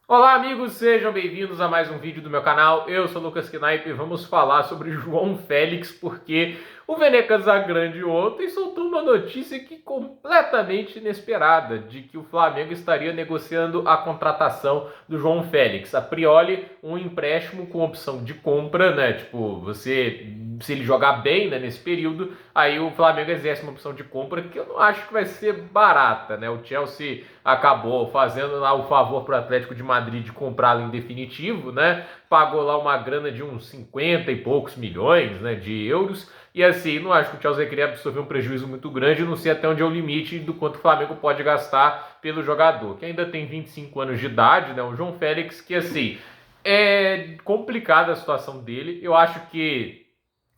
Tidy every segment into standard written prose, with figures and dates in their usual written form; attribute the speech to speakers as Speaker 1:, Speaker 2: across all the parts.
Speaker 1: Olá amigos, sejam bem-vindos a mais um vídeo do meu canal. Eu sou o Lucas Knaip e vamos falar sobre João Félix, porque o Vene Casagrande ontem soltou uma notícia que completamente inesperada, de que o Flamengo estaria negociando a contratação do João Félix. A priori, um empréstimo com opção de compra, né? Tipo, se ele jogar bem, né, nesse período, aí o Flamengo exerce uma opção de compra que eu não acho que vai ser barata, né? O Chelsea acabou fazendo lá o favor para o Atlético de Madrid de comprá-lo em definitivo, né? Pagou lá uma grana de uns 50 e poucos milhões, né, de euros. E assim, não acho que o Chelsea queria absorver um prejuízo muito grande, não sei até onde é o limite do quanto o Flamengo pode gastar pelo jogador, que ainda tem 25 anos de idade, né? O João Félix, que assim, é complicada a situação dele. Eu acho que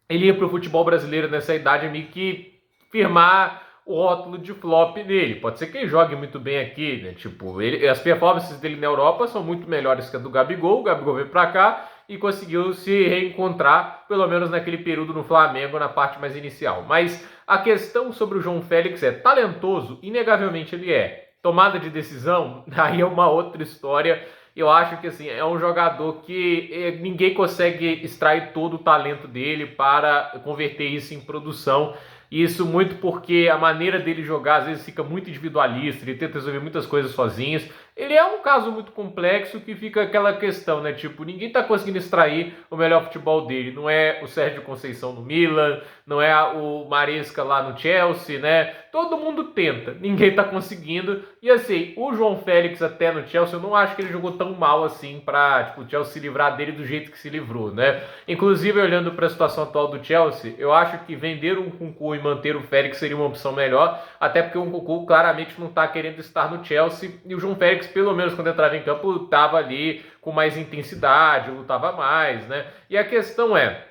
Speaker 1: ele ia para o futebol brasileiro nessa idade meio que firmar o rótulo de flop nele. Pode ser que ele jogue muito bem aqui, né? Tipo, as performances dele na Europa são muito melhores que a do Gabigol. O Gabigol veio para cá e conseguiu se reencontrar, pelo menos naquele período no Flamengo, na parte mais inicial. Mas a questão sobre o João Félix é talentoso, inegavelmente ele é. Tomada de decisão, aí é uma outra história. Eu acho que assim, é um jogador que ninguém consegue extrair todo o talento dele para converter isso em produção. Isso muito porque a maneira dele jogar às vezes fica muito individualista, ele tenta resolver muitas coisas sozinhos. Ele é um caso muito complexo que fica aquela questão, né? Tipo, ninguém tá conseguindo extrair o melhor futebol dele. Não é o Sérgio Conceição no Milan, não é o Maresca lá no Chelsea, né? Todo mundo tenta, ninguém tá conseguindo. E assim, o João Félix até no Chelsea, eu não acho que ele jogou tão mal assim pra, tipo, o Chelsea se livrar dele do jeito que se livrou, né? Inclusive, olhando para a situação atual do Chelsea, eu acho que vender um Nkunku e manter o Félix seria uma opção melhor, até porque o Nkunku claramente não tá querendo estar no Chelsea, e o João Félix, pelo menos quando entrava em campo, tava ali com mais intensidade, lutava mais, né? E a questão é,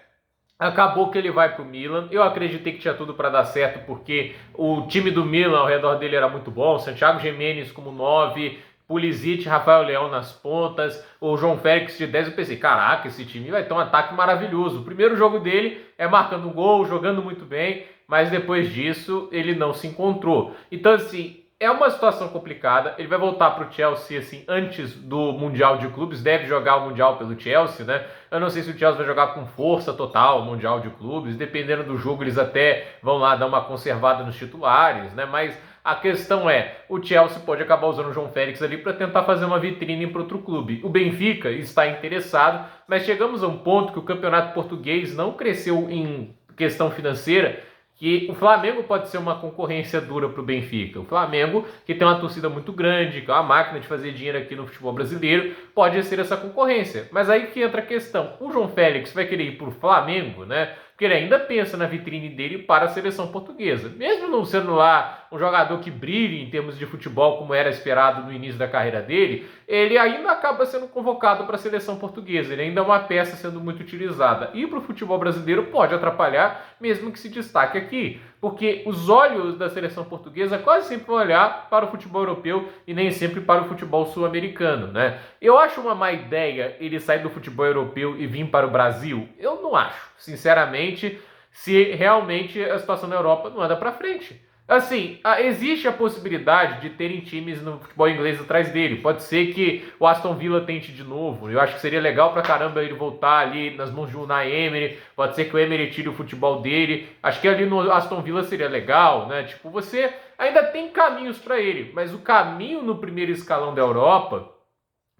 Speaker 1: acabou que ele vai para o Milan. Eu acreditei que tinha tudo para dar certo, porque o time do Milan ao redor dele era muito bom. Santiago Gimenez como 9, Pulisic, Rafael Leão nas pontas, o João Félix de 10. Eu pensei, caraca, esse time vai ter um ataque maravilhoso. O primeiro jogo dele é marcando um gol, jogando muito bem, mas depois disso ele não se encontrou. Então, assim, é uma situação complicada. Ele vai voltar para o Chelsea assim antes do Mundial de Clubes, deve jogar o Mundial pelo Chelsea, né? Eu não sei se o Chelsea vai jogar com força total o Mundial de Clubes, dependendo do jogo eles até vão lá dar uma conservada nos titulares, né? Mas a questão é, o Chelsea pode acabar usando o João Félix ali para tentar fazer uma vitrine para outro clube. O Benfica está interessado, mas chegamos a um ponto que o campeonato português não cresceu em questão financeira, que o Flamengo pode ser uma concorrência dura para o Benfica. O Flamengo, que tem uma torcida muito grande, que é uma máquina de fazer dinheiro aqui no futebol brasileiro, pode ser essa concorrência. Mas aí que entra a questão. O João Félix vai querer ir para o Flamengo, né? Porque ele ainda pensa na vitrine dele para a seleção portuguesa. Mesmo não sendo lá um jogador que brilhe em termos de futebol como era esperado no início da carreira dele, ele ainda acaba sendo convocado para a seleção portuguesa. Ele ainda é uma peça sendo muito utilizada. E para o futebol brasileiro pode atrapalhar, mesmo que se destaque aqui. Porque os olhos da seleção portuguesa quase sempre vão olhar para o futebol europeu e nem sempre para o futebol sul-americano, né? Eu acho uma má ideia ele sair do futebol europeu e vir para o Brasil. Eu não acho, sinceramente, se realmente a situação na Europa não anda para frente. Assim, existe a possibilidade de terem times no futebol inglês atrás dele. Pode ser que o Aston Villa tente de novo. Eu acho que seria legal pra caramba ele voltar ali nas mãos de Unai Emery. Pode ser que o Emery tire o futebol dele. Acho que ali no Aston Villa seria legal, né? Tipo, você ainda tem caminhos para ele, mas o caminho no primeiro escalão da Europa,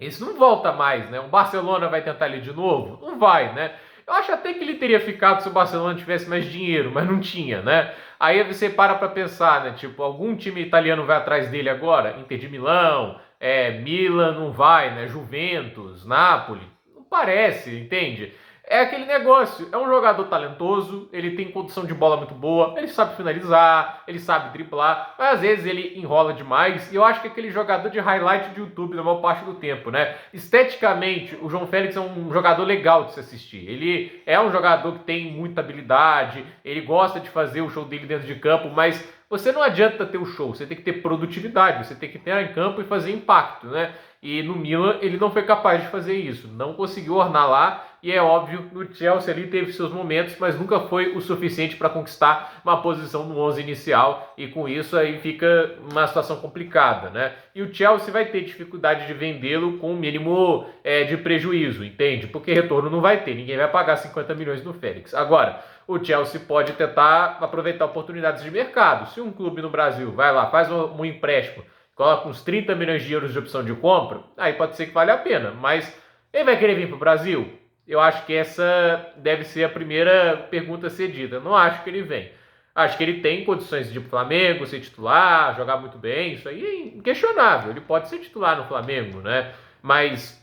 Speaker 1: esse não volta mais, né? O Barcelona vai tentar ele de novo? Não vai, né? Eu acho até que ele teria ficado se o Barcelona tivesse mais dinheiro, mas não tinha, né? Aí você para pra pensar, né? Tipo, algum time italiano vai atrás dele agora? Inter de Milão, Milan não vai, né? Juventus, Napoli. Não parece, entende? É aquele negócio, é um jogador talentoso, ele tem condição de bola muito boa, ele sabe finalizar, ele sabe driblar, mas às vezes ele enrola demais, e eu acho que é aquele jogador de highlight de YouTube na maior parte do tempo, né? Esteticamente, o João Félix é um jogador legal de se assistir, ele é um jogador que tem muita habilidade, ele gosta de fazer o show dele dentro de campo, mas você não adianta ter o show, você tem que ter produtividade, você tem que ter em campo e fazer impacto, né? E no Milan ele não foi capaz de fazer isso, não conseguiu ornar lá, e é óbvio, no Chelsea ele teve seus momentos, mas nunca foi o suficiente para conquistar uma posição no 11 inicial, e com isso aí fica uma situação complicada, né? E o Chelsea vai ter dificuldade de vendê-lo com o mínimo de prejuízo, entende? Porque retorno não vai ter, ninguém vai pagar 50 milhões no Félix. Agora, o Chelsea pode tentar aproveitar oportunidades de mercado. Se um clube no Brasil vai lá, faz um empréstimo, coloca uns 30 milhões de euros de opção de compra, aí pode ser que vale a pena. Mas ele vai querer vir para o Brasil? Eu acho que essa deve ser a primeira pergunta cedida. Não acho que ele vem. Acho que ele tem condições de ir para o Flamengo, ser titular, jogar muito bem. Isso aí é inquestionável. Ele pode ser titular no Flamengo, né? Mas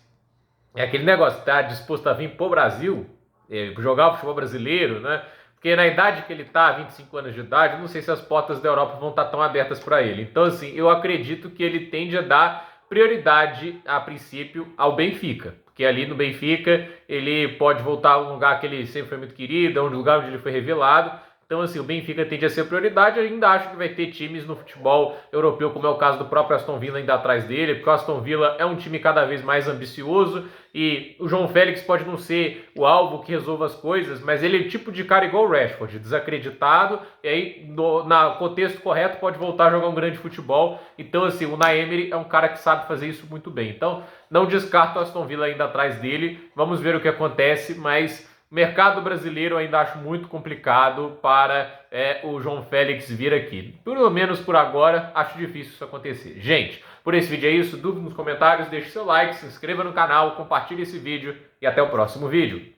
Speaker 1: é aquele negócio, tá disposto a vir para o Brasil, jogar o futebol brasileiro, né? Porque na idade que ele tá, 25 anos de idade, não sei se as portas da Europa vão estar tão abertas para ele. Então, assim, eu acredito que ele tende a dar prioridade, a princípio, ao Benfica. Porque ali no Benfica, ele pode voltar a um lugar que ele sempre foi muito querido, a um lugar onde ele foi revelado. Então, assim, o Benfica tende a ser prioridade. Eu ainda acho que vai ter times no futebol europeu, como é o caso do próprio Aston Villa, ainda atrás dele, porque o Aston Villa é um time cada vez mais ambicioso e o João Félix pode não ser o alvo que resolva as coisas, mas ele é o tipo de cara igual o Rashford, desacreditado, e aí, no contexto correto, pode voltar a jogar um grande futebol. Então, assim, o Unai Emery é um cara que sabe fazer isso muito bem. Então, não descarto o Aston Villa ainda atrás dele. Vamos ver o que acontece, mas o mercado brasileiro eu ainda acho muito complicado para o João Félix vir aqui. Pelo menos por agora, acho difícil isso acontecer. Gente, por esse vídeo é isso. Dúvida nos comentários, deixe seu like, se inscreva no canal, compartilhe esse vídeo e até o próximo vídeo.